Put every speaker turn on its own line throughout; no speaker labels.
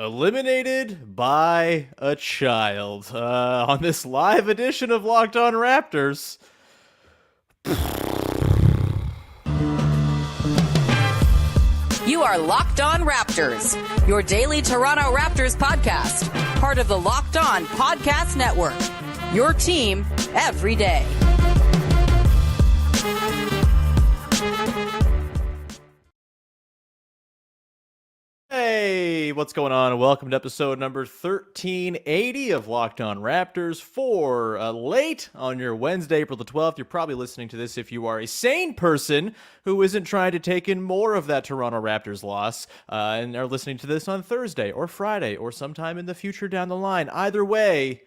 Eliminated by a child. On this live edition of Locked On Raptors.
You are Locked On Raptors, your daily Toronto Raptors podcast, part of the Locked On Podcast Network. Your team every day.
Hey, what's going on? Welcome to episode number 1380 of Locked On Raptors for late on your Wednesday, April the 12th. You're probably listening to this if you are a sane person who isn't trying to take in more of that Toronto Raptors loss and are listening to this on Thursday or Friday or sometime in the future down the line. Either way,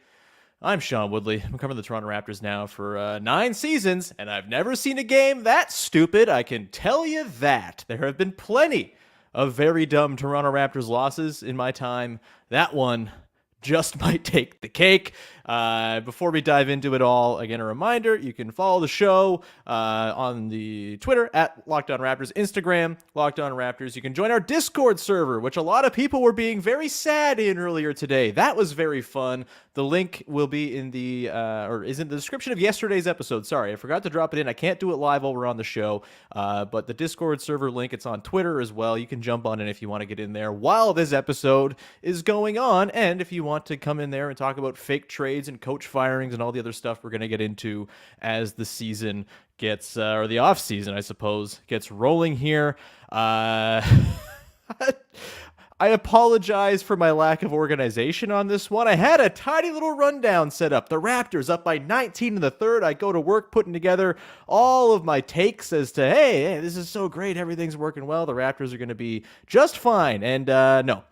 I'm Sean Woodley. I'm covering the Toronto Raptors now for 9 seasons, and I've never seen a game that stupid. I can tell you that. There have been plenty of very dumb Toronto Raptors losses in my time. That one just might take the cake. Before we dive into it all, again, a reminder, you can follow the show on the Twitter at Locked On Raptors, Instagram, Locked On Raptors. You can join our Discord server, which a lot of people were being very sad in earlier today. That was very fun. The link will be in the, or is in the description of yesterday's episode. Sorry, I forgot to drop it in. I can't do it live while we're on the show, but the Discord server link, it's on Twitter as well. You can jump on in if you want to get in there while this episode is going on. And if you want to come in there and talk about fake trades and coach firings and all the other stuff we're going to get into as the season gets, or the off season, I suppose, gets rolling here. I apologize for my lack of organization on this one. I had a tiny little rundown set up. The Raptors up by 19 in the third. I go to work putting together all of my takes as to, hey, this is so great. Everything's working well. The Raptors are going to be just fine. And no.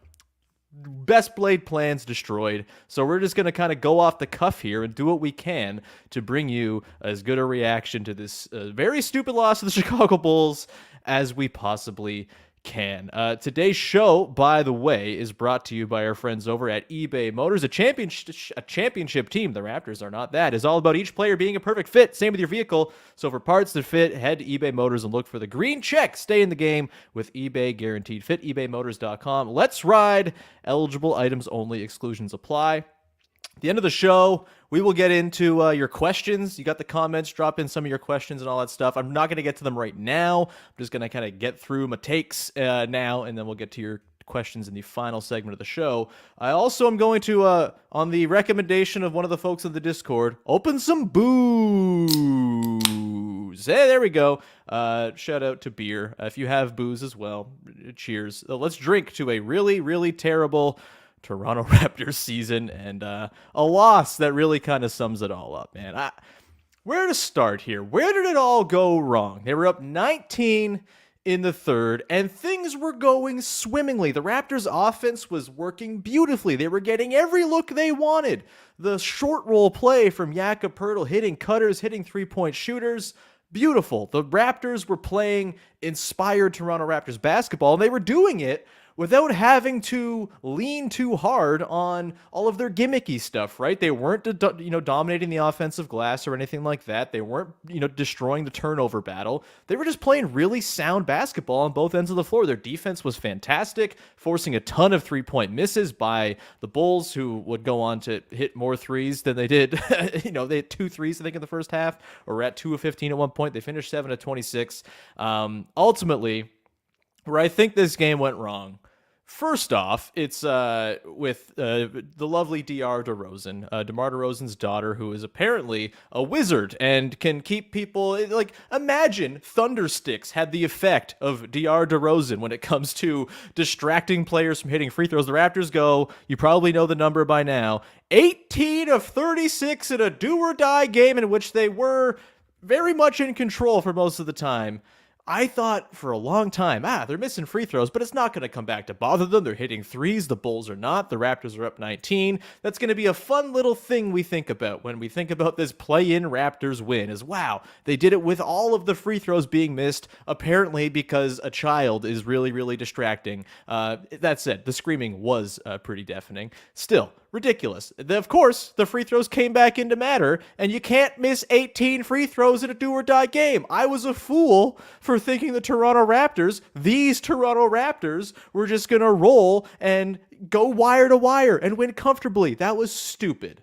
Best laid plans destroyed. So we're just going to kind of go off the cuff here and do what we can to bring you as good a reaction to this very stupid loss to the Chicago Bulls as we possibly can. Today's show, by the way, is brought to you by our friends over at eBay Motors, a championship team. The Raptors are not that. It's all about each player being a perfect fit. Same with your vehicle. So for parts that fit, head to eBay Motors and look for the green check. Stay in the game with eBay Guaranteed Fit. ebaymotors.com. Let's ride. Eligible items only. Exclusions apply. At the end of the show, we will get into your questions. You got the comments. Drop in some of your questions and all that stuff. I'm not going to get to them right now. I'm just going to kind of get through my takes now, and then we'll get to your questions in the final segment of the show. I also am going to, on the recommendation of one of the folks in the Discord, open some booze. Hey, there we go. Shout out to beer. If you have booze as well, cheers. Let's drink to a really, really terrible Toronto Raptors season and a loss that really kind of sums it all up, man. Where to start here? Where did it all go wrong? They were up 19 in the third, and things were going swimmingly. The Raptors' offense was working beautifully. They were getting every look they wanted. The short roll play from Jakob Poeltl, hitting cutters, hitting three-point shooters. Beautiful. The Raptors were playing inspired Toronto Raptors basketball, and they were doing it without having to lean too hard on all of their gimmicky stuff, right? They weren't, dominating the offensive glass or anything like that. They weren't, destroying the turnover battle. They were just playing really sound basketball on both ends of the floor. Their defense was fantastic, forcing a ton of three-point misses by the Bulls, who would go on to hit more threes than they did. They had 2 threes, I think, in the first half, or were at 2 of 15 at one point. They finished 7 of 26. Ultimately, where I think this game went wrong, first off, it's with the lovely DeMar DeRozan, DeMar DeRozan's daughter, who is apparently a wizard and can keep people, like, imagine Thundersticks had the effect of DeMar DeRozan when it comes to distracting players from hitting free throws. The Raptors go, you probably know the number by now, 18 of 36 in a do-or-die game in which they were very much in control for most of the time. I thought for a long time, they're missing free throws, but it's not going to come back to bother them. They're hitting threes. The Bulls are not. The Raptors are up 19. That's going to be a fun little thing we think about when we think about this play-in Raptors win is, wow, they did it with all of the free throws being missed, apparently because a child is really, really distracting. That said, the screaming was pretty deafening. Still, Ridiculous. Of course, the free throws came back into matter, and you can't miss 18 free throws in a do-or-die game. I was a fool for thinking the these Toronto Raptors, were just going to roll and go wire to wire and win comfortably. That was stupid.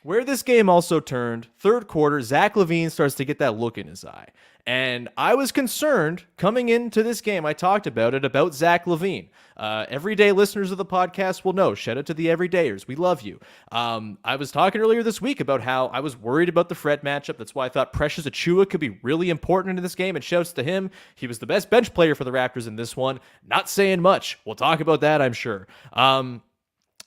Where this game also turned, third quarter, Zach LaVine starts to get that look in his eye. And I was concerned coming into this game. I talked about it, about Zach LaVine. Everyday listeners of the podcast will know. Shout out to the everydayers. We love you. I was talking earlier this week about how I was worried about the Fred matchup. That's why I thought Precious Achiuwa could be really important in this game. And shouts to him. He was the best bench player for the Raptors in this one. Not saying much. We'll talk about that, I'm sure.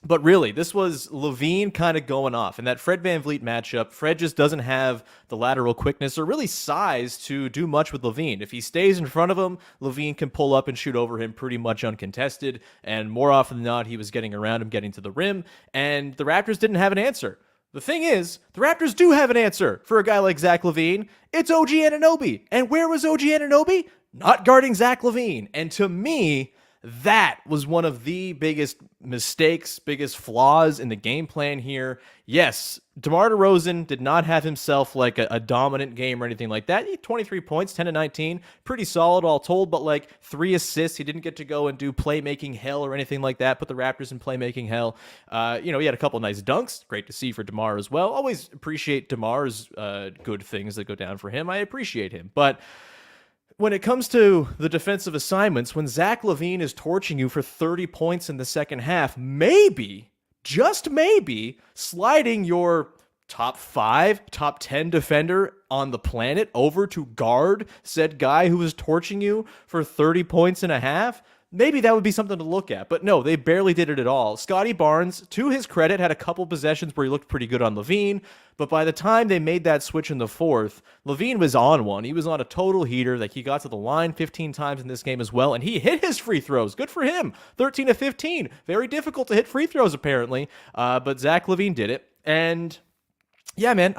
But really, this was LaVine kind of going off. In that Fred VanVleet matchup, Fred just doesn't have the lateral quickness or really size to do much with LaVine. If he stays in front of him, LaVine can pull up and shoot over him pretty much uncontested. And more often than not, he was getting around him, getting to the rim. And the Raptors didn't have an answer. The thing is, the Raptors do have an answer for a guy like Zach LaVine. It's OG Anunoby. And where was OG Anunoby? Not guarding Zach LaVine. And to me, that was one of the biggest mistakes, biggest flaws in the game plan here. Yes, DeMar DeRozan did not have himself like a dominant game or anything like that. He had 23 points, 10 to 19, pretty solid all told, but like 3 assists. He didn't get to go and do playmaking hell or anything like that, put the Raptors in playmaking hell. He had a couple nice dunks. Great to see for DeMar as well. Always appreciate DeMar's good things that go down for him. I appreciate him, but when it comes to the defensive assignments, when Zach LaVine is torching you for 30 points in the second half, maybe, just maybe, sliding your top 5, top 10 defender on the planet over to guard said guy who was torching you for 30 points and a half, maybe that would be something to look at. But no, they barely did it at all. Scotty Barnes, to his credit, had a couple possessions where he looked pretty good on LaVine, but by the time they made that switch in the fourth, LaVine was on one. He was on a total heater. Like, he got to the line 15 times in this game as well, and he hit his free throws. Good for him. 13 to 15. Very difficult to hit free throws, apparently, but Zach LaVine did it. And yeah, man,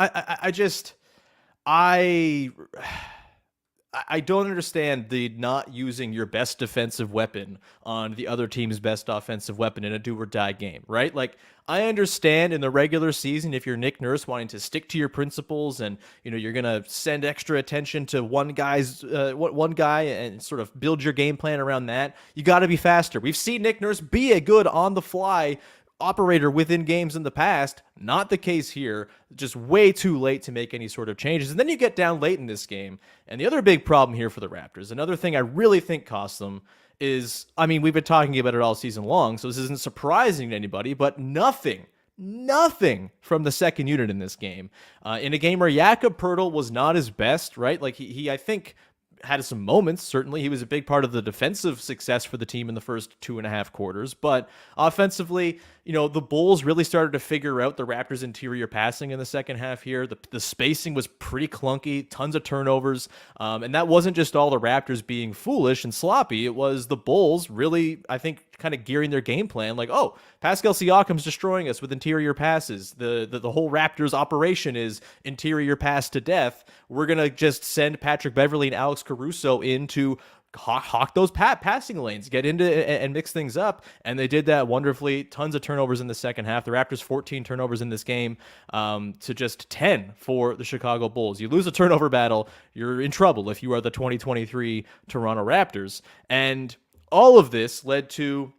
I don't understand the not using your best defensive weapon on the other team's best offensive weapon in a do-or-die game, right? Like, I understand in the regular season if you're Nick Nurse wanting to stick to your principles and, you're going to send extra attention to one guy and sort of build your game plan around that, you got to be faster. We've seen Nick Nurse be a good on-the-fly operator within games in the past. Not the case here. Just way too late to make any sort of changes. And then you get down late in this game. And the other big problem here for the Raptors, another thing I really think cost them is, we've been talking about it all season long, so this isn't surprising to anybody, but nothing from the second unit in this game. In a game where Jakob Poeltl was not his best, right? Like, he I think, had some moments. Certainly, he was a big part of the defensive success for the team in the first 2.5 quarters. But offensively, the Bulls really started to figure out the Raptors' interior passing in the second half here. The spacing was pretty clunky, tons of turnovers. And that wasn't just all the Raptors being foolish and sloppy. It was the Bulls really, I think, kind of gearing their game plan like, oh, Pascal Siakam's destroying us with interior passes. The whole Raptors operation is interior pass to death. We're going to just send Patrick Beverley and Alex Caruso in to hawk those passing lanes, get into and mix things up. And they did that wonderfully. Tons of turnovers in the second half. The Raptors 14 turnovers in this game to just 10 for the Chicago Bulls. You lose a turnover battle, you're in trouble if you are the 2023 Toronto Raptors. And all of this led to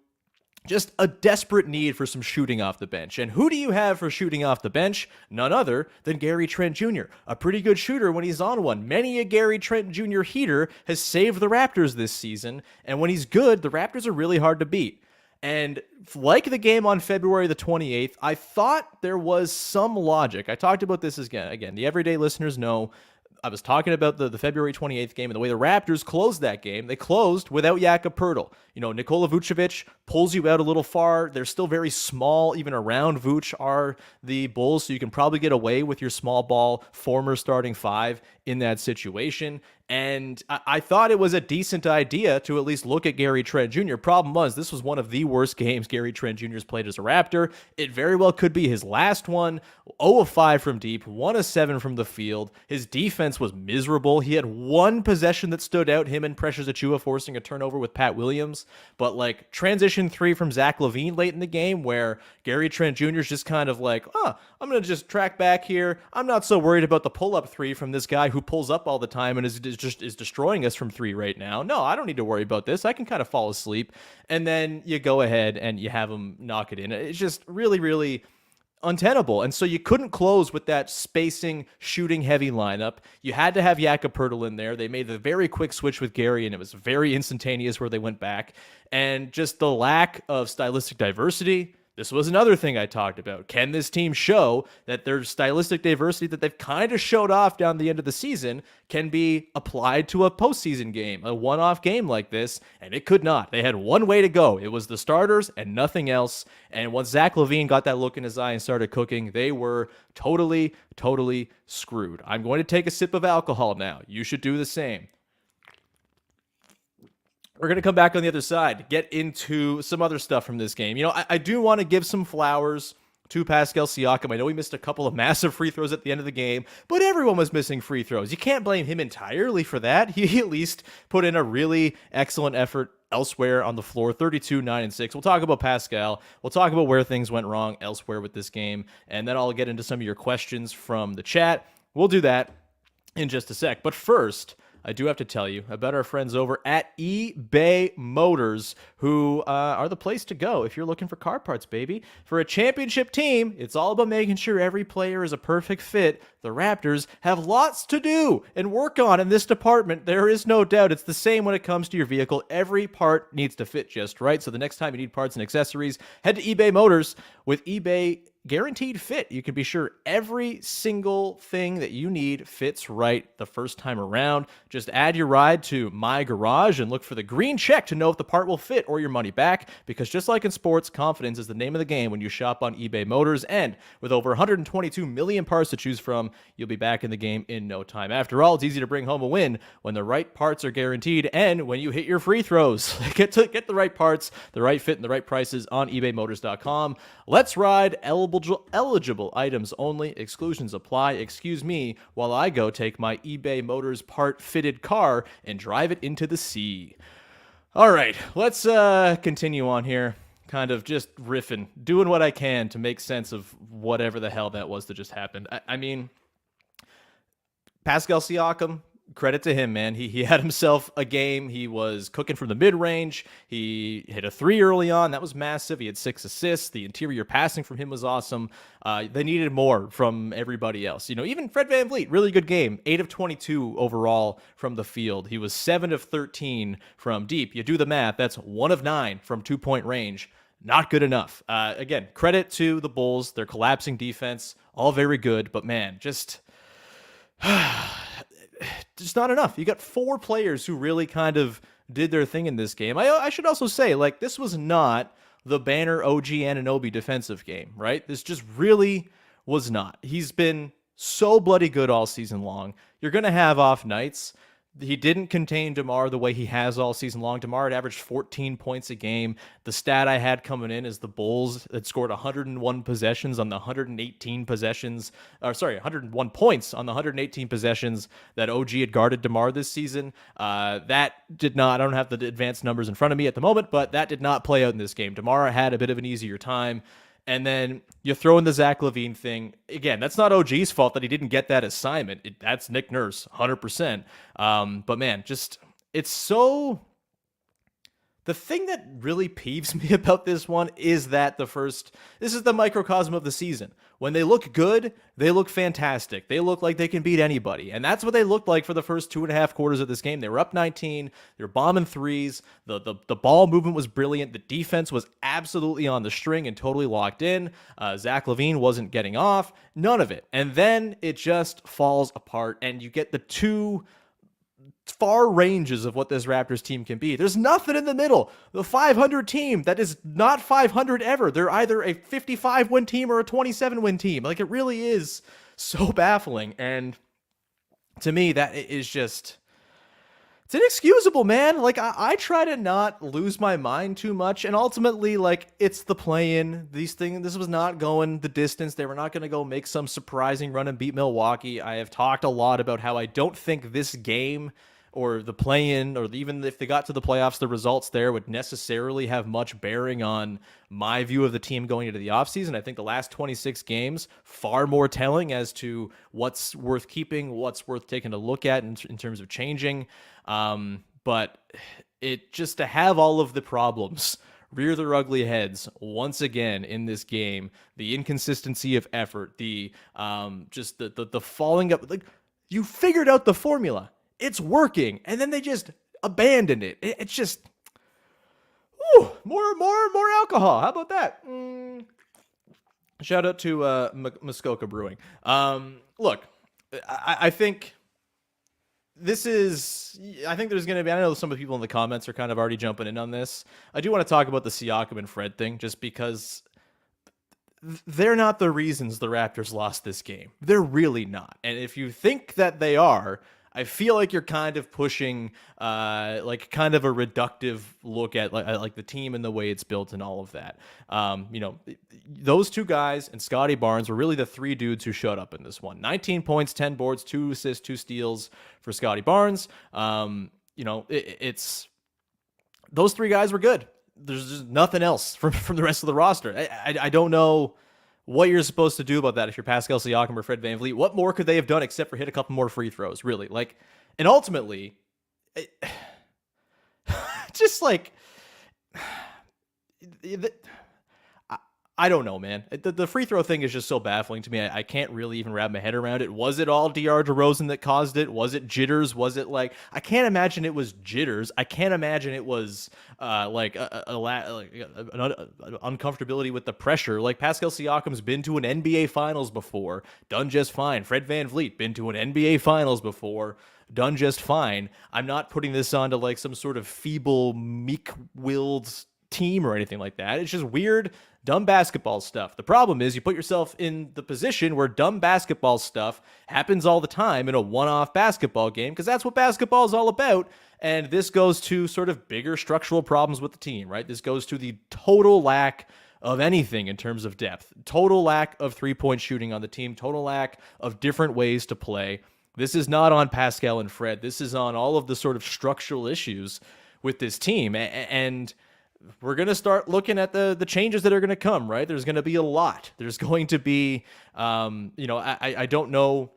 just a desperate need for some shooting off the bench. And who do you have for shooting off the bench? None other than Gary Trent Jr., a pretty good shooter when he's on one. Many a Gary Trent Jr. heater has saved the Raptors this season. And when he's good, the Raptors are really hard to beat. And like the game on February the 28th, I thought there was some logic. I talked about this again. The everyday listeners know I was talking about the February 28th game and the way the Raptors closed that game. They closed without Jakob Poeltl. Nikola Vucevic pulls you out a little far. They're still very small. Even around Vuce are the Bulls, so you can probably get away with your small ball former starting 5 in that situation. And I thought it was a decent idea to at least look at Gary Trent Jr. Problem was, this was one of the worst games Gary Trent Jr.'s played as a Raptor. It very well could be his last one. 0 of 5 from deep, 1 of 7 from the field. His defense was miserable. He had one possession that stood out, him and Precious Achiuwa forcing a turnover with Pat Williams. But like transition 3 from Zach LaVine late in the game where Gary Trent Jr. is just kind of like, I'm going to just track back here. I'm not so worried about the pull-up 3 from this guy who pulls up all the time and is destroying us from 3 right now. No, I don't need to worry about this. I can kind of fall asleep. And then you go ahead and you have him knock it in. It's just really, really untenable. And so you couldn't close with that spacing, shooting heavy lineup. You had to have Jakob Poeltl in there. They made the very quick switch with Gary, and it was very instantaneous where they went back. And just the lack of stylistic diversity. This was another thing I talked about. Can this team show that their stylistic diversity that they've kind of showed off down the end of the season can be applied to a postseason game, a one-off game like this? And it could not. They had one way to go. It was the starters and nothing else. And once Zach LaVine got that look in his eye and started cooking, they were totally, totally screwed. I'm going to take a sip of alcohol now. You should do the same. We're going to come back on the other side, get into some other stuff from this game. You know, I do want to give some flowers to Pascal Siakam. I know he missed a couple of massive free throws at the end of the game, but everyone was missing free throws. You can't blame him entirely for that. He at least put in a really excellent effort elsewhere on the floor, 32, 9, and 6. We'll talk about Pascal. We'll talk about where things went wrong elsewhere with this game, and then I'll get into some of your questions from the chat. We'll do that in just a sec. But first, I do have to tell you about our friends over at eBay Motors, who are the place to go if you're looking for car parts, baby. For a championship team, it's all about making sure every player is a perfect fit. The Raptors have lots to do and work on in this department. There is no doubt. It's the same when it comes to your vehicle. Every part needs to fit just right. So the next time you need parts and accessories, head to eBay Motors. With eBay Guaranteed Fit, you can be sure every single thing that you need fits right the first time around. Just add your ride to My Garage and look for the green check to know if the part will fit or your money back, because just like in sports, confidence is the name of the game when you shop on eBay Motors. And with over 122 million parts to choose from, you'll be back in the game in no time. After all, it's easy to bring home a win when the right parts are guaranteed and when you hit your free throws. Get the right parts, the right fit, and the right prices on ebaymotors.com. Let's ride. Eligible items only. Exclusions apply. Excuse me while I go take my eBay Motors part-fitted car and drive it into the sea. All right, let's continue on here. Kind of just riffing, doing what I can to make sense of whatever the hell that was that just happened. I mean, Pascal Siakam, credit to him, man. He had himself a game. He was cooking from the mid-range. He hit a 3 early on. That was massive. He had 6 assists. The interior passing from him was awesome. They needed more from everybody else. You know, even Fred VanVleet, really good game. 8 of 22 overall from the field. He was 7 of 13 from deep. You do the math. That's 1 of 9 from 2-point range. Not good enough. Again, credit to the Bulls. Their collapsing defense, all very good. But man, just not enough. You got 4 players who really kind of did their thing in this game. I should also say, like, this was not the banner OG Anunoby defensive game, right? This just really was not. He's been so bloody good all season long. You're going to have off nights. He didn't contain DeMar the way he has all season long. DeMar had averaged 14 points a game. The stat I had coming in is the Bulls had scored 101 possessions on the 118 possessions, 101 points on the 118 possessions that OG had guarded DeMar this season. That did not, I don't have the advanced numbers in front of me at the moment, but that did not play out in this game. DeMar had a bit of an easier time. And then you throw in the Zach LaVine thing. Again, that's not OG's fault that he didn't get that assignment. That's Nick Nurse, 100%. But man, just, it's so... The thing that really peeves me about this one is that this is the microcosm of the season. When they look good, they look fantastic. They look like they can beat anybody. And that's what they looked like for the first 2.5 quarters of this game. They were up 19. They were bombing threes. The ball movement was brilliant. The defense was absolutely on the string and totally locked in. Zach LaVine wasn't getting off. None of it. And then it just falls apart, and you get the two far ranges of what this Raptors team can be. There's nothing in the middle. The 500 team that is not 500 ever. They're either a 55-win team or a 27-win team. Like, it really is so baffling. And to me, that is just... It's inexcusable, man. Like, I try to not lose my mind too much, and ultimately, like, it's the play-in. This was not going the distance. They were not going to go make some surprising run and beat Milwaukee. I have talked a lot about how I don't think this game or the play-in, or even if they got to the playoffs, the results there would necessarily have much bearing on my view of the team going into the offseason. I think the last 26 games, far more telling as to what's worth keeping, what's worth taking a look at in terms of changing. But it just to have all of the problems rear their ugly heads once again in this game, the inconsistency of effort, the just the falling up, like, you figured out the formula. It's working, and then they just abandoned it. It's just, more alcohol. How about that? Shout out to Muskoka Brewing. Look, I think this is. I think there's going to be. I know some of the people in the comments are kind of already jumping in on this. I do want to talk about the Siakam and Fred thing, just because they're not the reasons the Raptors lost this game. They're really not. And if you think that they are, I feel like you're kind of pushing like kind of a reductive look at like the team and the way it's built and all of that. Those two guys and Scotty Barnes were really the three dudes who showed up in this one. 19 points, 10 boards, 2 assists, 2 steals for Scotty Barnes. It's those three guys were good. There's just nothing else from the rest of the roster. I don't know what you're supposed to do about that if you're Pascal Siakam or Fred VanVleet. What more could they have done except for hit a couple more free throws, really? Like, and ultimately, just like, I don't know, man. The free throw thing is just so baffling to me. I can't really even wrap my head around it. Was it all DeMar DeRozan that caused it? Was it jitters? Was it like, I can't imagine it was jitters. I can't imagine it was like an uncomfortability with the pressure. Like, Pascal Siakam's been to an NBA Finals before, done just fine. Fred VanVleet been to an NBA Finals before, done just fine. I'm not putting this onto like some sort of feeble, meek-willed team or anything like that. It's just weird, dumb basketball stuff. The problem is you put yourself in the position where dumb basketball stuff happens all the time in a one-off basketball game, because that's what basketball is all about. And this goes to sort of bigger structural problems with the team, right? This goes to the total lack of anything in terms of depth, total lack of three-point shooting on the team, total lack of different ways to play. This is not on Pascal and Fred. This is on all of the sort of structural issues with this team. And we're going to start looking at the changes that are going to come, right? There's going to be a lot. There's going to be, I don't know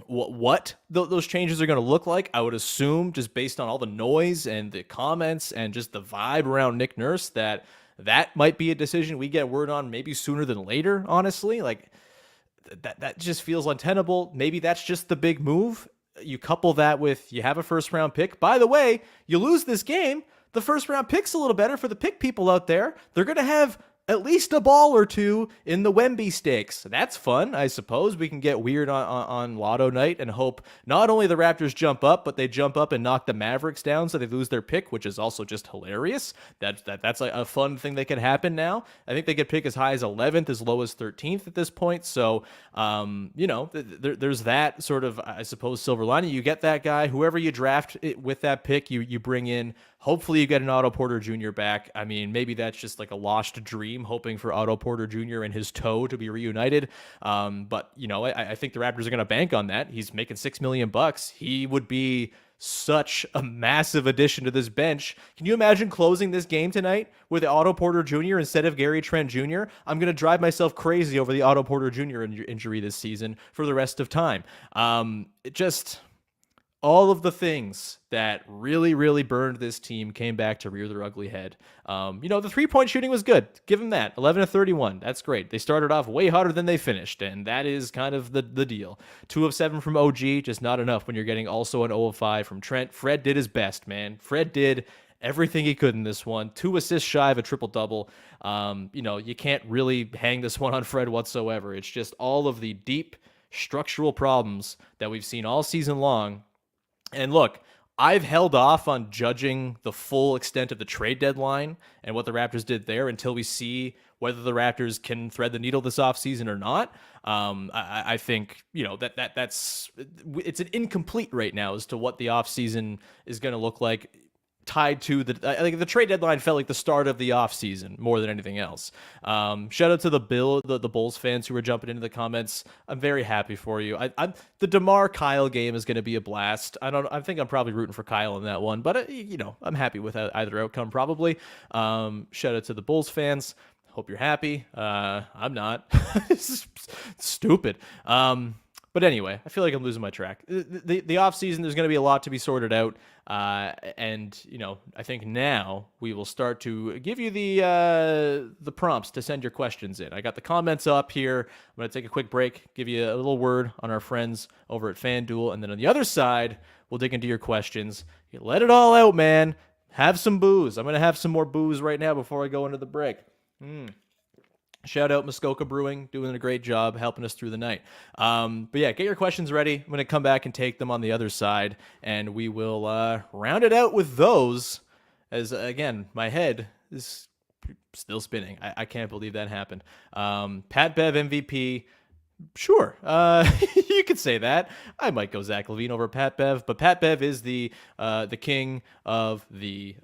what those changes are going to look like. I would assume, just based on all the noise and the comments and just the vibe around Nick Nurse, that might be a decision we get word on maybe sooner than later, honestly. Like, that just feels untenable. Maybe that's just the big move. You couple that with, you have a first-round pick. By the way, you lose this game, the first-round pick's a little better for the pick people out there. They're going to have at least a ball or two in the Wemby stakes. That's fun, I suppose. We can get weird on Lotto night and hope not only the Raptors jump up, but they jump up and knock the Mavericks down so they lose their pick, which is also just hilarious. That's a fun thing that could happen now. I think they could pick as high as 11th, as low as 13th at this point. So, there's that sort of, I suppose, silver lining. You get that guy, whoever you draft with that pick, you bring in. Hopefully you get an Otto Porter Jr. back. I mean, maybe that's just like a lost dream, hoping for Otto Porter Jr. and his toe to be reunited. But I think the Raptors are going to bank on that. He's making $6 million. He would be such a massive addition to this bench. Can you imagine closing this game tonight with Otto Porter Jr. instead of Gary Trent Jr.? I'm going to drive myself crazy over the Otto Porter Jr. injury this season for the rest of time. All of the things that really, really burned this team came back to rear their ugly head. The three-point shooting was good. Give them that. 11 of 31. That's great. They started off way hotter than they finished, and that is kind of the deal. 2 of 7 from OG, just not enough when you're getting also an 0 of 5 from Trent. Fred did his best, man. Fred did everything he could in this one. 2 assists shy of a triple-double. You can't really hang this one on Fred whatsoever. It's just all of the deep structural problems that we've seen all season long. And look, I've held off on judging the full extent of the trade deadline and what the Raptors did there until we see whether the Raptors can thread the needle this offseason or not. I think, that's it's an incomplete right now as to what the offseason is going to look like, tied to I think the trade deadline felt like the start of the offseason more than anything else. Shout out to the Bulls fans who were jumping into the comments. I'm very happy for you. The DeMar Kyle game is going to be a blast. I think I'm probably rooting for Kyle in that one, but I'm happy with either outcome probably. Shout out to the Bulls fans. Hope you're happy. I'm not. It's stupid. But anyway, I feel like I'm losing my track. The offseason, there's going to be a lot to be sorted out. And I think now we will start to give you the prompts to send your questions in. I got the comments up here. I'm going to take a quick break, give you a little word on our friends over at FanDuel. And then on the other side, we'll dig into your questions. You let it all out, man. Have some booze. I'm going to have some more booze right now before I go into the break. Shout out Muskoka Brewing, doing a great job helping us through the night. But yeah, get your questions ready. I'm going to come back and take them on the other side, and we will round it out with those as, again, my head is still spinning. I can't believe that happened. Pat Bev MVP. Sure, you could say that. I might go Zach LaVine over Pat Bev, but Pat Bev is the king of the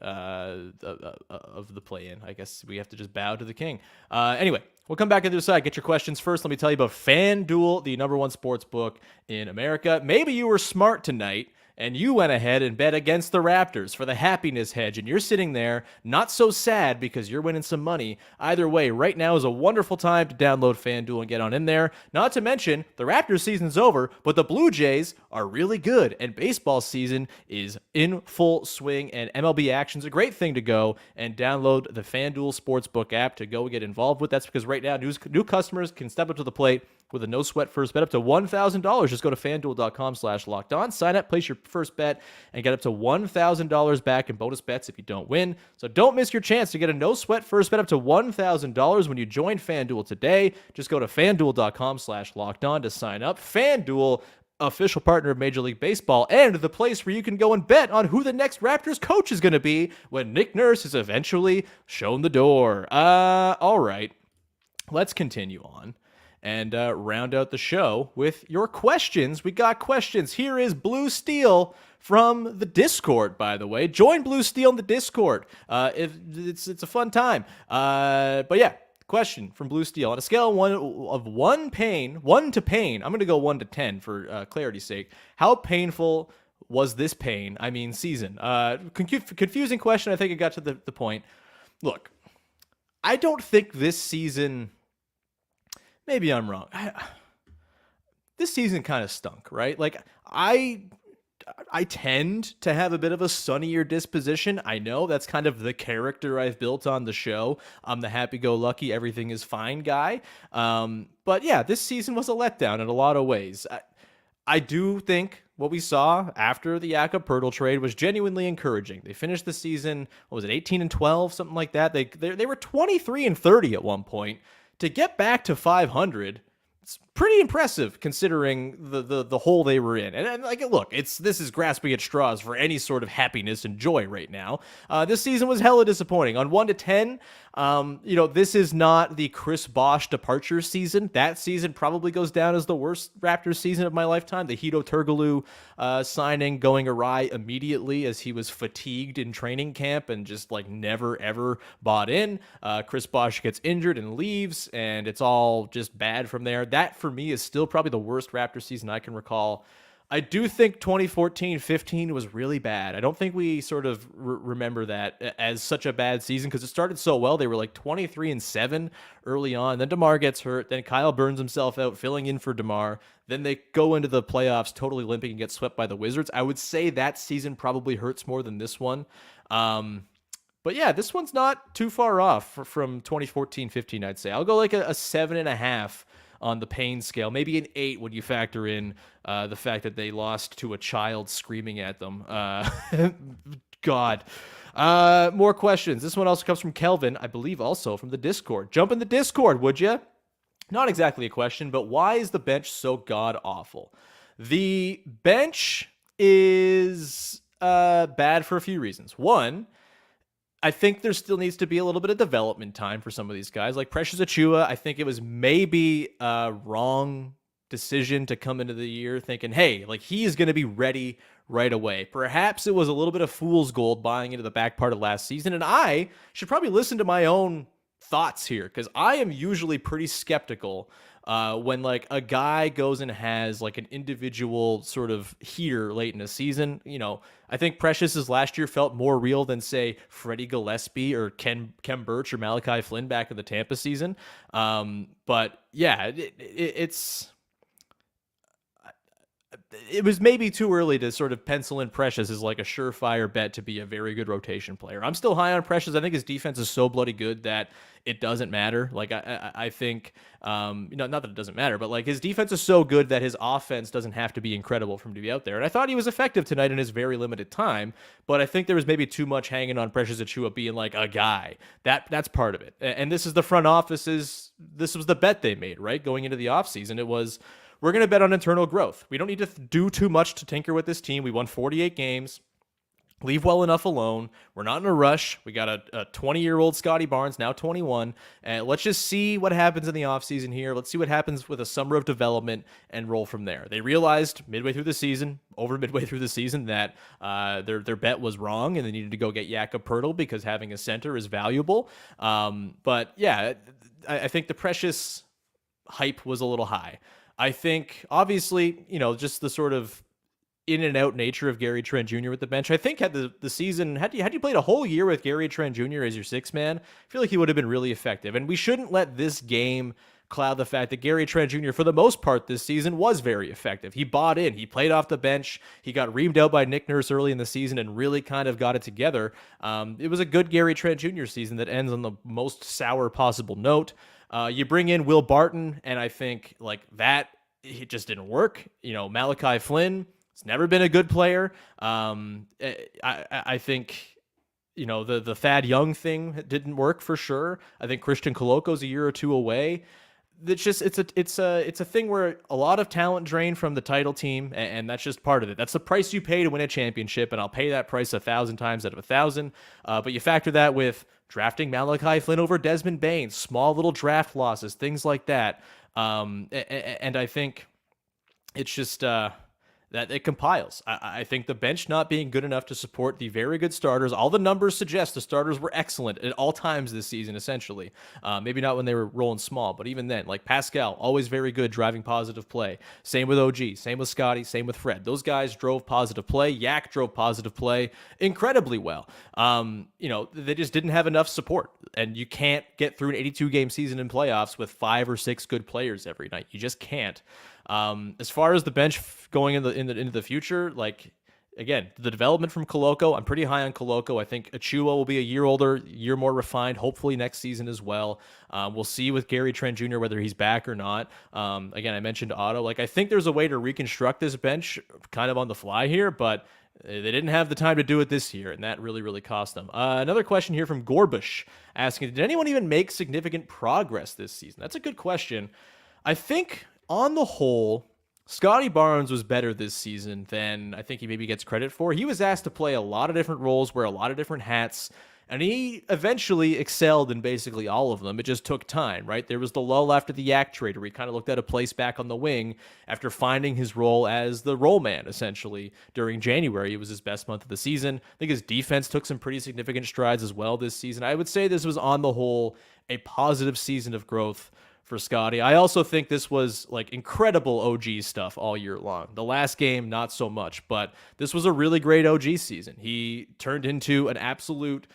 play-in. I guess we have to just bow to the king. Anyway, we'll come back on the other side. Get your questions first. Let me tell you about FanDuel, the #1 sports book in America. Maybe you were smart tonight and you went ahead and bet against the Raptors for the happiness hedge, and you're sitting there not so sad because you're winning some money. Either way, right now is a wonderful time to download FanDuel and get on in there. Not to mention, the Raptors season's over, but the Blue Jays are really good, and baseball season is in full swing, and MLB action's a great thing to go and download the FanDuel Sportsbook app to go get involved with. That's because right now, new customers can step up to the plate with a no-sweat first bet up to $1,000. Just go to FanDuel.com/lockedon, sign up, place your first bet, and get up to $1,000 back in bonus bets if you don't win. So don't miss your chance to get a no-sweat first bet up to $1,000 when you join FanDuel today. Just go to FanDuel.com/lockedon to sign up. FanDuel, official partner of Major League Baseball, and the place where you can go and bet on who the next Raptors coach is going to be when Nick Nurse is eventually shown the door. All right, let's continue on and round out the show with your questions. We got questions. Here is Blue Steel from the Discord, by the way. Join Blue Steel in the Discord. If it's a fun time. But yeah, question from Blue Steel. On a scale of 1 to pain, I'm going to go 1 to 10 for clarity's sake. How painful was this pain? I mean, season. Confusing question. I think it got to the point. Look, I don't think this season... Maybe I'm wrong. This season kind of stunk, right? Like, I tend to have a bit of a sunnier disposition. I know that's kind of the character I've built on the show. I'm the happy-go-lucky, everything is fine guy. But yeah, this season was a letdown in a lot of ways. I do think what we saw after the Jakob-Poeltl trade was genuinely encouraging. They finished the season, 18-12, something like that. They were 23-30 at one point. To get back to 500, it's pretty impressive considering the hole they were in. And like, look, this is grasping at straws for any sort of happiness and joy right now. This season was hella disappointing. On 1 to 10, this is not the Chris Bosh departure season. That season probably goes down as the worst Raptors season of my lifetime. The Hito Turkoglu signing going awry immediately as he was fatigued in training camp and just like never ever bought in. Chris Bosh gets injured and leaves, and it's all just bad from there. That for me is still probably the worst Raptors season I can recall. I do think 2014-15 was really bad. I don't think we sort of remember that as such a bad season because it started so well. They were like 23-7 early on. Then DeMar gets hurt. Then Kyle burns himself out filling in for DeMar. Then they go into the playoffs totally limping and get swept by the Wizards. I would say that season probably hurts more than this one. But yeah, this one's not too far off from 2014-15, I'd say. I'll go like a 7.5 on the pain scale, maybe an 8 when you factor in the fact that they lost to a child screaming at them. God. More questions. This one also comes from Kelvin, I believe also from the Discord. Jump in the Discord, would you? Not exactly a question, but why is the bench so god-awful? The bench is... bad for a few reasons. One, I think there still needs to be a little bit of development time for some of these guys. Like Precious Achiuwa, I think it was maybe a wrong decision to come into the year thinking, hey, like he is going to be ready right away. Perhaps it was a little bit of fool's gold buying into the back part of last season. And I should probably listen to my own thoughts here because I am usually pretty skeptical when like a guy goes and has like an individual sort of heater late in a season. You know, I think Precious's last year felt more real than say Freddie Gillespie or Kem Birch or Malachi Flynn back in the Tampa season. But yeah, it was maybe too early to sort of pencil in Precious as like a surefire bet to be a very good rotation player. I'm still high on Precious. I think his defense is so bloody good that it doesn't matter. Like I think, not that it doesn't matter, but like his defense is so good that his offense doesn't have to be incredible for him to be out there. And I thought he was effective tonight in his very limited time, but I think there was maybe too much hanging on Precious Achiuwa being like a guy. That's part of it. And this is the front office's, this was the bet they made, right? Going into the offseason, it was, we're going to bet on internal growth. We don't need to do too much to tinker with this team. We won 48 games. Leave well enough alone. We're not in a rush. We got a 20-year-old Scotty Barnes, now 21. And let's just see what happens in the offseason here. Let's see what happens with a summer of development and roll from there. They realized midway through the season, that their bet was wrong and they needed to go get Jakob Poeltl because having a center is valuable. But yeah, I think the Precious hype was a little high. I think, obviously, just the sort of in and out nature of Gary Trent Jr. with the bench. I think had the season, had you played a whole year with Gary Trent Jr. as your sixth man, I feel like he would have been really effective. And we shouldn't let this game cloud the fact that Gary Trent Jr., for the most part this season, was very effective. He bought in. He played off the bench. He got reamed out by Nick Nurse early in the season and really kind of got it together. It was a good Gary Trent Jr. season that ends on the most sour possible note. You bring in Will Barton, and I think like that, it just didn't work. Malachi Flynn, he's never been a good player. I think, the Thad Young thing didn't work for sure. I think Christian Coloco's a year or two away. It's a thing where a lot of talent drained from the title team, and that's just part of it. That's the price you pay to win a championship, and I'll pay that price 1,000 times out of 1,000. But you factor that with drafting Malachi Flynn over Desmond Bain, small little draft losses, things like that. And I think it's just that it compiles. I think the bench not being good enough to support the very good starters. All the numbers suggest the starters were excellent at all times this season, essentially. Maybe not when they were rolling small, but even then, like Pascal, always very good driving positive play. Same with OG, same with Scotty, same with Fred. Those guys drove positive play. Yak drove positive play incredibly well. They just didn't have enough support, and you can't get through an 82-game season in playoffs with 5 or 6 good players every night. You just can't. As far as the bench going into the future, like again, the development from Coloco, I'm pretty high on Coloco. I think Achiuwa will be a year older, year more refined, hopefully next season as well. We'll see with Gary Trent Jr. whether he's back or not. Again, I mentioned Otto. Like I think there's a way to reconstruct this bench kind of on the fly here, but they didn't have the time to do it this year, and that really, really cost them. Another question here from Gorbush asking, did anyone even make significant progress this season? That's a good question. I think on the whole, Scotty Barnes was better this season than I think he maybe gets credit for. He was asked to play a lot of different roles, wear a lot of different hats, and he eventually excelled in basically all of them. It just took time, right? There was the lull after the Yak trade where he kind of looked at a place back on the wing after finding his role as the roll man, essentially. During January, it was his best month of the season. I think his defense took some pretty significant strides as well this season. I would say this was, on the whole, a positive season of growth for Scotty. I also think this was like incredible OG stuff all year long. The last game, not so much, but this was a really great OG season. He turned into an absolute,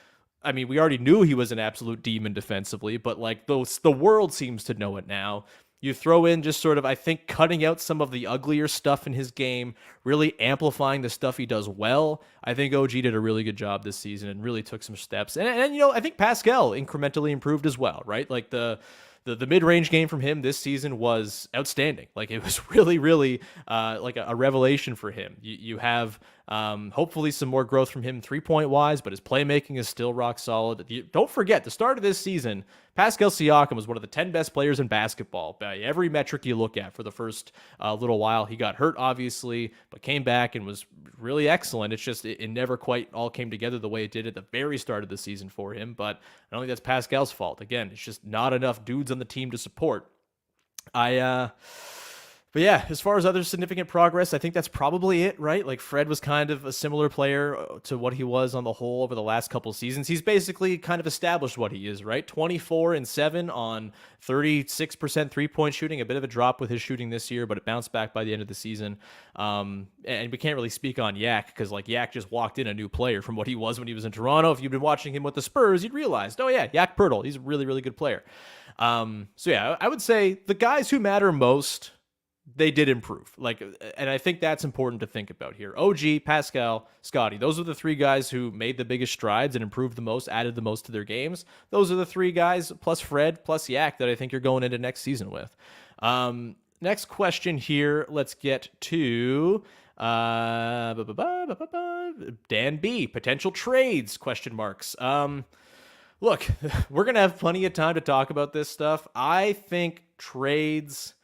we already knew he was an absolute demon defensively, but like the world seems to know it now. You throw in just sort of, I think, cutting out some of the uglier stuff in his game, really amplifying the stuff he does well. I think OG did a really good job this season and really took some steps. And I think Pascal incrementally improved as well, right? Like the mid-range game from him this season was outstanding. Like it was really, really like a revelation for him. You have hopefully some more growth from him 3-point wise, but his playmaking is still rock solid. Don't forget, the start of this season, Pascal Siakam was one of the 10 best players in basketball by every metric you look at for the first little while. He got hurt, obviously, but came back and was really excellent. It's just it never quite all came together the way it did at the very start of the season for him, but I don't think that's Pascal's fault. Again, it's just not enough dudes on the team to support. But yeah, as far as other significant progress, I think that's probably it, right? Like Fred was kind of a similar player to what he was on the whole over the last couple seasons. He's basically kind of established what he is, right? 24-7 on 36% three-point shooting, a bit of a drop with his shooting this year, but it bounced back by the end of the season. And we can't really speak on Yak because like Yak just walked in a new player from what he was when he was in Toronto. If you've been watching him with the Spurs, you'd realize, oh yeah, Yak Pirtle, he's a really, really good player. So yeah, I would say the guys who matter most, they did improve. And I think that's important to think about here. OG, Pascal, Scotty, those are the three guys who made the biggest strides and improved the most, added the most to their games. Those are the three guys, plus Fred, plus Yak, that I think you're going into next season with. Next question here. Let's get to Dan B. Potential trades, question marks. Look, we're going to have plenty of time to talk about this stuff. I think trades,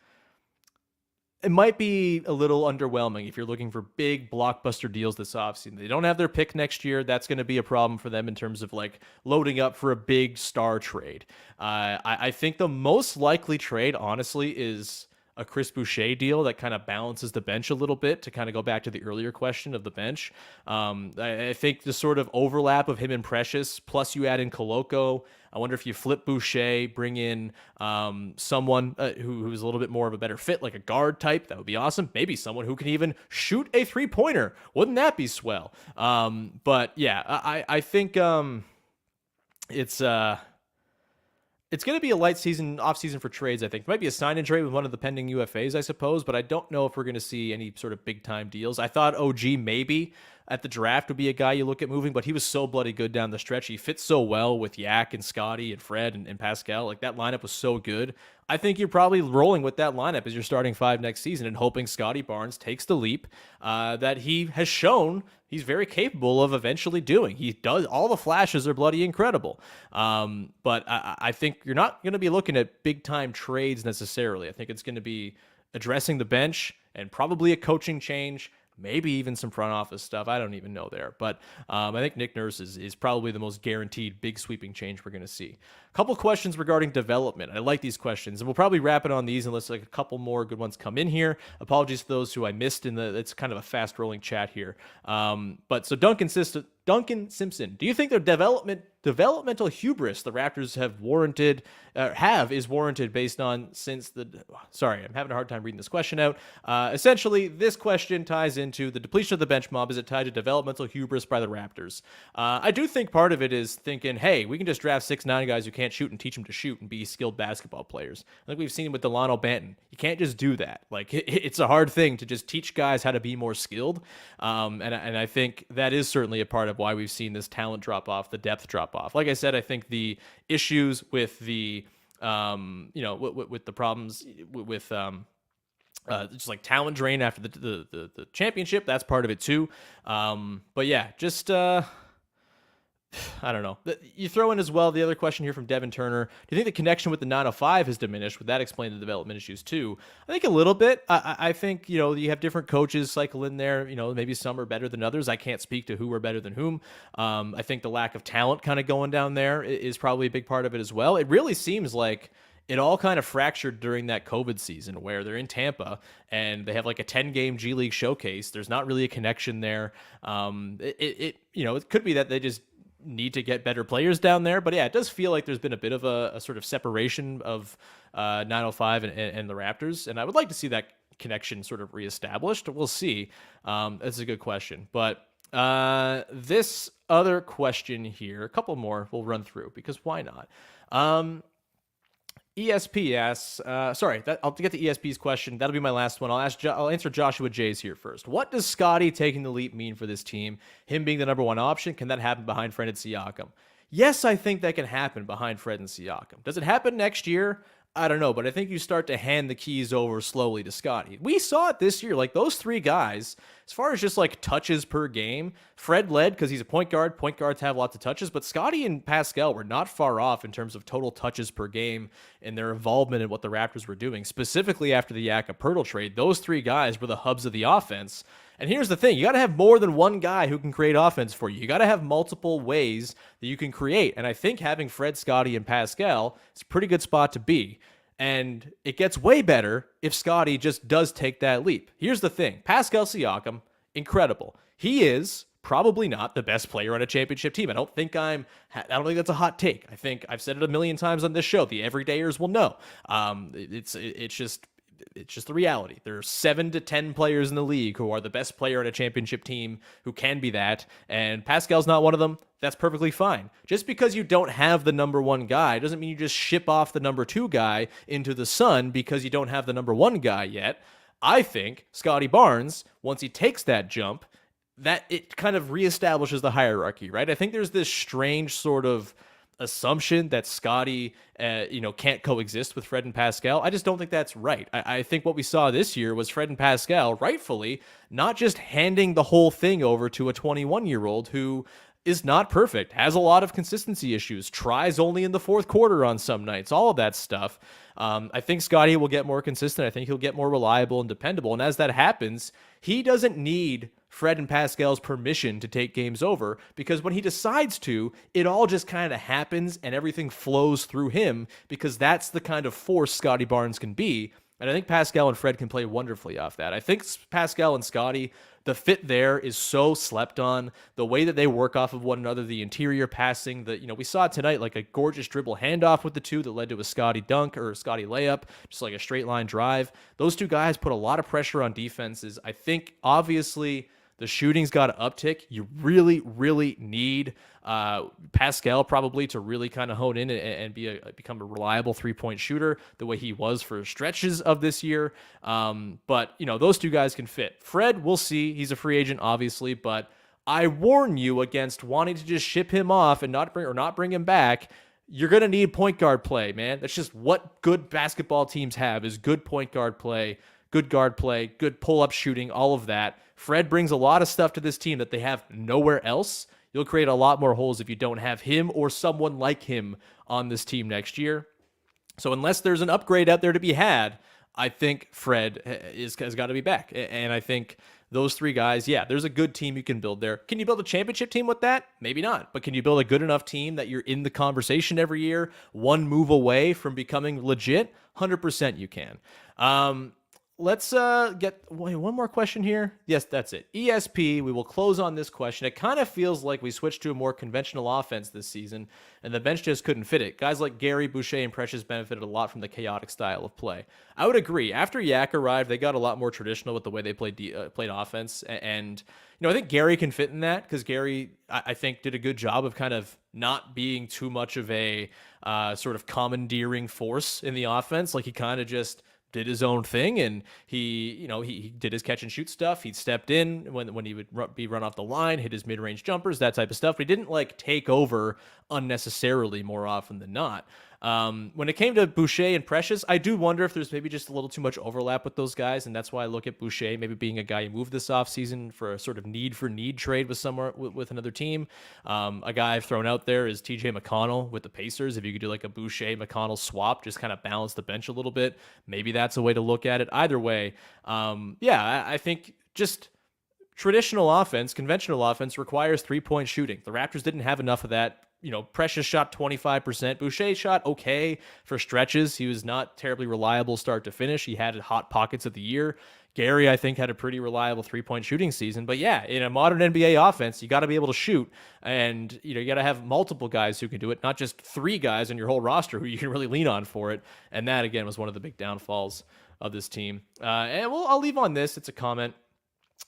it might be a little underwhelming if you're looking for big blockbuster deals this offseason. They don't have their pick next year. That's going to be a problem for them in terms of like loading up for a big star trade. I think the most likely trade, honestly, is a Chris Boucher deal that kind of balances the bench a little bit, to kind of go back to the earlier question of the bench. I think the sort of overlap of him and Precious, plus you add in Koloko. I wonder if you flip Boucher, bring in someone who's a little bit more of a better fit, like a guard type. That would be awesome. Maybe someone who can even shoot a three-pointer. Wouldn't that be swell? But yeah, I think it's going to be a light season, off season for trades, I think. Might be a sign and trade with one of the pending UFAs, I suppose, but I don't know if we're going to see any sort of big time deals. I thought OG maybe at the draft would be a guy you look at moving, but he was so bloody good down the stretch. He fits so well with Yak and Scotty and Fred and Pascal. Like, that lineup was so good. I think you're probably rolling with that lineup as your starting five next season and hoping Scotty Barnes takes the leap that he has shown he's very capable of eventually doing. He does. All the flashes are bloody incredible. But I think you're not going to be looking at big time trades necessarily. I think it's going to be addressing the bench and probably a coaching change, maybe even some front office stuff. I don't even know there. But I think Nick Nurse is probably the most guaranteed big sweeping change we're going to see. A couple questions regarding development. I like these questions, and we'll probably wrap it on these unless like a couple more good ones come in here. Apologies to those who I missed it's kind of a fast rolling chat here. But so Duncan Simpson, do you think their developmental hubris the Raptors have warranted based on sorry, I'm having a hard time reading this question out. Essentially, this question ties into the depletion of the bench mob. Is it tied to developmental hubris by the Raptors? I do think part of it is thinking, hey, we can just draft 6'9" guys who can't shoot and teach them to shoot and be skilled basketball players. I think we've seen with Delano Banton. You can't just do that. Like, it's a hard thing to just teach guys how to be more skilled. And I think that is certainly a part of why we've seen this talent drop off, the depth drop off. Like I said, I think the issues with the, with the problems with just like talent drain after the championship, that's part of it too. But yeah, just I don't know. You throw in as well the other question here from Devin Turner. Do you think the connection with the 905 has diminished? Would that explain the development issues too? I think a little bit. I think, you have different coaches cycle in there. Maybe some are better than others. I can't speak to who are better than whom. I think the lack of talent kind of going down there is probably a big part of it as well. It really seems like it all kind of fractured during that COVID season where they're in Tampa and they have like a 10-game G League showcase. There's not really a connection there. It could be that they just need to get better players down there. But yeah, it does feel like there's been a bit of a sort of separation of 905 and the Raptors. And I would like to see that connection sort of reestablished. We'll see. That's a good question. But this other question here, a couple more we'll run through because why not? ESPS, I'll get to ESP's question. That'll be my last one. I'll answer Joshua J's here first. What does Scotty taking the leap mean for this team? Him being the number one option, can that happen behind Fred and Siakam? Yes, I think that can happen behind Fred and Siakam. Does it happen next year? I don't know, but I think you start to hand the keys over slowly to Scotty. We saw it this year. Like, those three guys, as far as just like touches per game, Fred led because he's a point guard. Point guards have lots of touches, but Scotty and Pascal were not far off in terms of total touches per game and their involvement in what the Raptors were doing. Specifically after the Yaka-Pirtle trade, those three guys were the hubs of the offense. And here's the thing, you got to have more than one guy who can create offense for you. You got to have multiple ways that you can create. And I think having Fred, Scotty, and Pascal is a pretty good spot to be. And it gets way better if Scotty just does take that leap. Here's the thing, Pascal Siakam, incredible. He is probably not the best player on a championship team. I don't think that's a hot take. I think I've said it a million times on this show. The everydayers will know. It's just the reality. There are 7 to 10 players in the league who are the best player on a championship team who can be that, and Pascal's not one of them. That's perfectly fine. Just because you don't have the number one guy doesn't mean you just ship off the number 2 guy into the sun because you don't have the number 1 guy yet. I think Scotty Barnes, once he takes that jump, that it kind of reestablishes the hierarchy, right? I think there's this strange sort of assumption that Scotty, can't coexist with Fred and Pascal. I just don't think that's right. I think what we saw this year was Fred and Pascal, rightfully, not just handing the whole thing over to a 21-year-old who is not perfect, has a lot of consistency issues, tries only in the fourth quarter on some nights, all of that stuff. I think Scotty will get more consistent. I think he'll get more reliable and dependable. And as that happens, he doesn't need Fred and Pascal's permission to take games over, because when he decides to, it all just kind of happens and everything flows through him, because that's the kind of force Scotty Barnes can be. And I think Pascal and Fred can play wonderfully off that. I think Pascal and Scotty, the fit there is so slept on. The way that they work off of one another, the interior passing, we saw it tonight, like a gorgeous dribble handoff with the two that led to a Scotty dunk or a Scotty layup, just like a straight line drive. Those two guys put a lot of pressure on defenses. I think, obviously, the shooting's got to uptick. You really, really need Pascal probably to really kind of hone in and become a reliable three-point shooter the way he was for stretches of this year. But those two guys can fit. Fred, we'll see. He's a free agent, obviously, but I warn you against wanting to just ship him off and not bring him back. You're going to need point guard play, man. That's just what good basketball teams have, is good point guard play, good guard play, good pull-up shooting, all of that. Fred brings a lot of stuff to this team that they have nowhere else. You'll create a lot more holes if you don't have him or someone like him on this team next year. So unless there's an upgrade out there to be had, I think Fred has got to be back. And I think those three guys, there's a good team you can build there. Can you build a championship team with that? Maybe not. But can you build a good enough team that you're in the conversation every year, one move away from becoming legit? 100% you can. Let's get one more question here. Yes, that's it. ESP, we will close on this question. It kind of feels like we switched to a more conventional offense this season, and the bench just couldn't fit it. Guys like Gary, Boucher, and Precious benefited a lot from the chaotic style of play. I would agree. After Yak arrived, they got a lot more traditional with the way they played offense, and I think Gary can fit in that, because Gary, I think, did a good job of kind of not being too much of a sort of commandeering force in the offense. Like, he kind of just did his own thing, and he did his catch and shoot stuff. He stepped in when he would be run off the line, hit his mid-range jumpers, that type of stuff. But he didn't take over unnecessarily more often than not. When it came to Boucher and Precious, I do wonder if there's maybe just a little too much overlap with those guys, and that's why I look at Boucher maybe being a guy you moved this offseason for a sort of need-for-need trade with another team. A guy I've thrown out there is TJ McConnell with the Pacers. If you could do like a Boucher-McConnell swap, just kind of balance the bench a little bit, maybe that's a way to look at it. Either way, I think just traditional offense, conventional offense requires three-point shooting. The Raptors didn't have enough of that. Precious shot 25%. Boucher shot okay for stretches. He was not terribly reliable start to finish. He had hot pockets of the year. Gary, I think, had a pretty reliable three-point shooting season. But in a modern NBA offense, you got to be able to shoot. And, you got to have multiple guys who can do it, not just 3 guys on your whole roster who you can really lean on for it. And that, again, was one of the big downfalls of this team. I'll leave on this. It's a comment.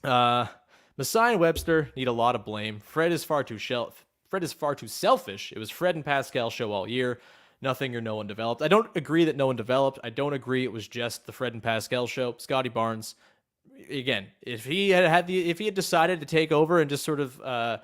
Masai and Webster need a lot of blame. Fred is far too selfish. It was Fred and Pascal show all year. Nothing or no one developed. I don't agree that no one developed. I don't agree it was just the Fred and Pascal show. Scotty Barnes, again, if he had decided to take over and just sort of,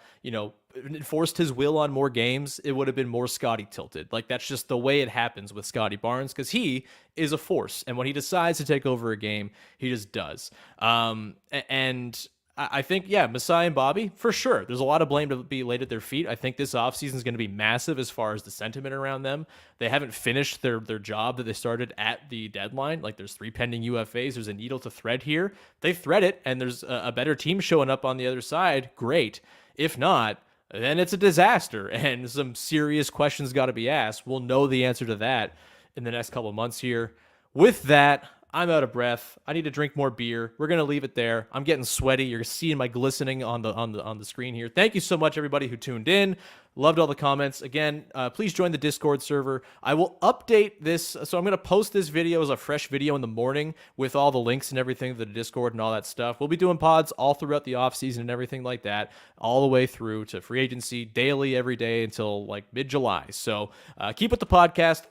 enforced his will on more games, it would have been more Scotty tilted. Like, that's just the way it happens with Scotty Barnes, because he is a force. And when he decides to take over a game, he just does. And I think, yeah, Masai and Bobby, for sure. There's a lot of blame to be laid at their feet. I think this offseason is going to be massive as far as the sentiment around them. They haven't finished their job that they started at the deadline. Like, there's 3 pending UFAs. There's a needle to thread here. They thread it, and there's a better team showing up on the other side. Great. If not, then it's a disaster, and some serious questions got to be asked. We'll know the answer to that in the next couple of months here. With that, I'm out of breath. I need to drink more beer. We're going to leave it there. I'm getting sweaty. You're seeing my glistening on the screen here. Thank you so much, everybody who tuned in. Loved all the comments. Again, please join the Discord server. I will update this. So I'm going to post this video as a fresh video in the morning with all the links and everything to the Discord and all that stuff. We'll be doing pods all throughout the offseason and everything like that, all the way through to free agency, daily, every day until like mid-July. So keep with the podcast.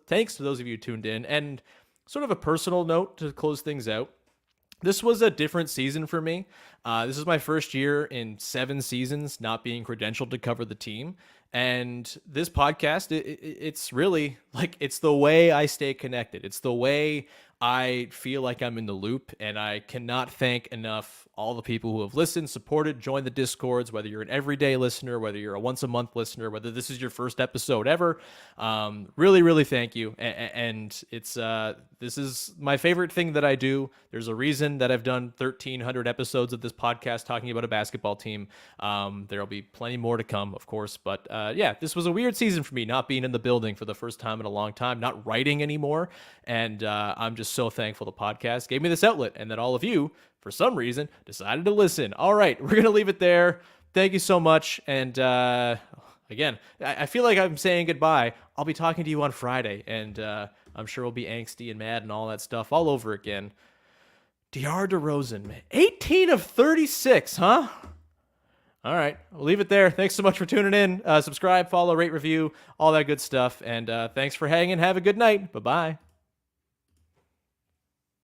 Thanks to those of you who tuned in. And sort of a personal note to close things out. This was a different season for me. This is my first year in 7 seasons not being credentialed to cover the team. And this podcast, it's really like, it's the way I stay connected. It's the way I feel like I'm in the loop, and I cannot thank enough all the people who have listened, supported, joined the Discords, whether you're an everyday listener, whether you're a once-a-month listener, whether this is your first episode ever. Really, really thank you. And it's this is my favorite thing that I do. There's a reason that I've done 1,300 episodes of this podcast talking about a basketball team. There'll be plenty more to come, of course. But yeah, this was a weird season for me, not being in the building for the first time in a long time, not writing anymore. And I'm just so thankful the podcast gave me this outlet, and that all of you, for some reason, decided to listen. All right, we're going to leave it there. Thank you so much. And again, I feel like I'm saying goodbye. I'll be talking to you on Friday, and I'm sure we'll be angsty and mad and all that stuff all over again. DeMar DeRozan, man. 18 of 36, huh? All right, we'll leave it there. Thanks so much for tuning in. Subscribe, follow, rate, review, all that good stuff. And thanks for hanging. Have a good night. Bye-bye.